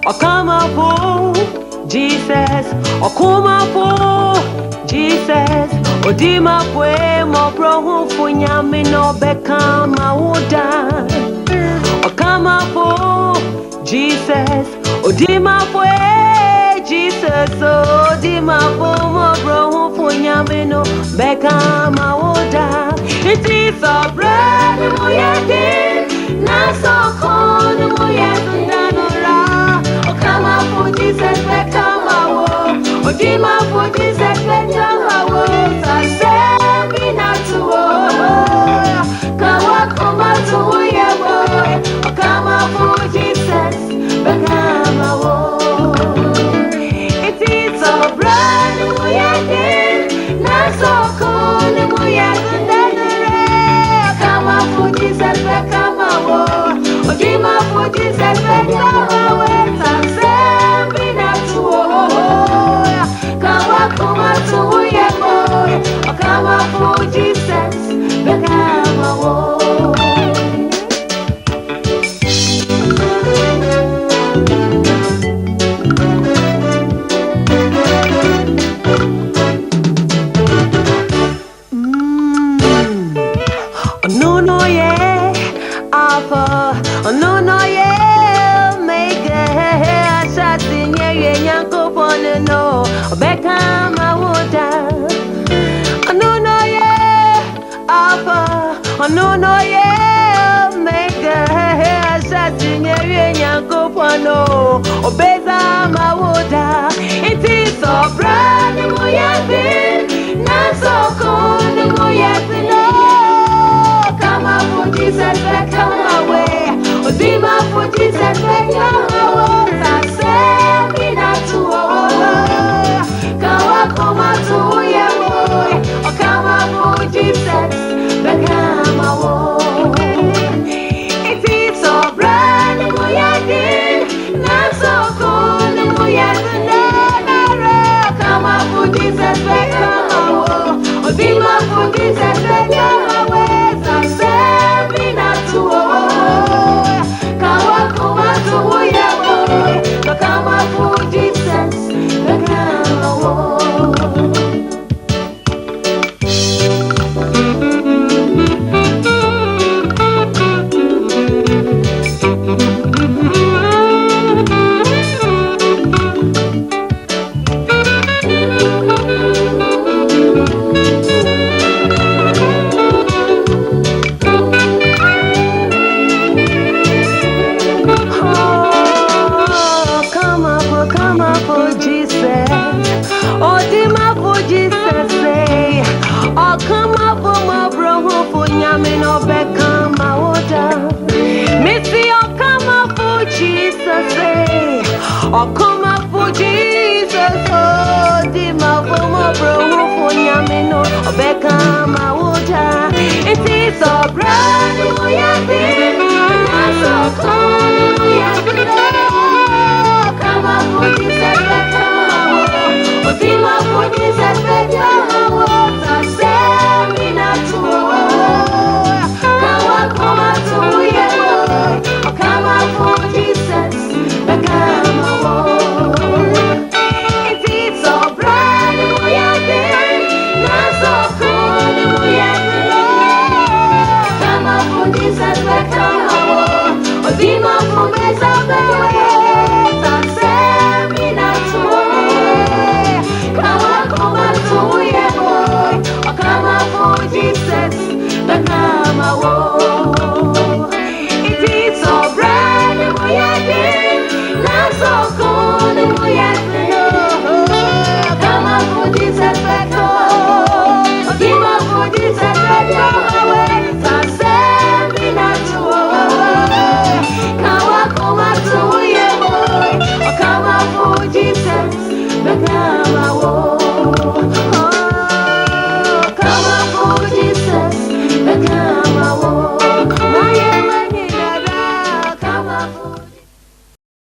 or come up, oh, Jesus, or come up, oh, Jesus, or dima pwe mo bro for nyame no beka ma woda, or come up, oh, Jesus, or dima pwe, Jesus, oh, dima pwe mo bro for nyame no beka ma woda. It is a bread mo yede, na so cold mo yede. Come up for Jesus, come out. Oh, Dima for Jesus, come out. I say, be not to come out to your boy. Oh, come up for Jesus, come out. It is so bright, we are dead. Not so cold, we are dead. Come up for Jesus, come out. Oh, Dima for Jesus, come out. Come up for Jesus, become a war. No, no, yeah, Alpha, no, no, yeah, make a shot in your yanko for no, become a water. Oh no no yeah, make a assassin ya go pano, obeza ma woda. It is so brand new yet, not so cold new yet. No, come up for Jesus, come away. Odima for Jesus, come away. I say me not to come up to your boy. Oh come up for Jesus, become a war. It is so bright, we are dead. Not so cold, we are dead. Come up for Jesus, become a war. Oh, Dima for Jesus, become a way. Say, be not to war. Come up to your boy. Come up for Jesus, become a war. Oh, come up for Jesus, oh, Dima for my bro, for Yamino, oh, Becca, my water. It is so bright, we are dead, so cold, we are dead. Come up for Jesus, Becca, oh, Dima for Jesus, Becca, my water. Send me not to come up to your boy, oh, come up for Jesus, Becca. Dima for me,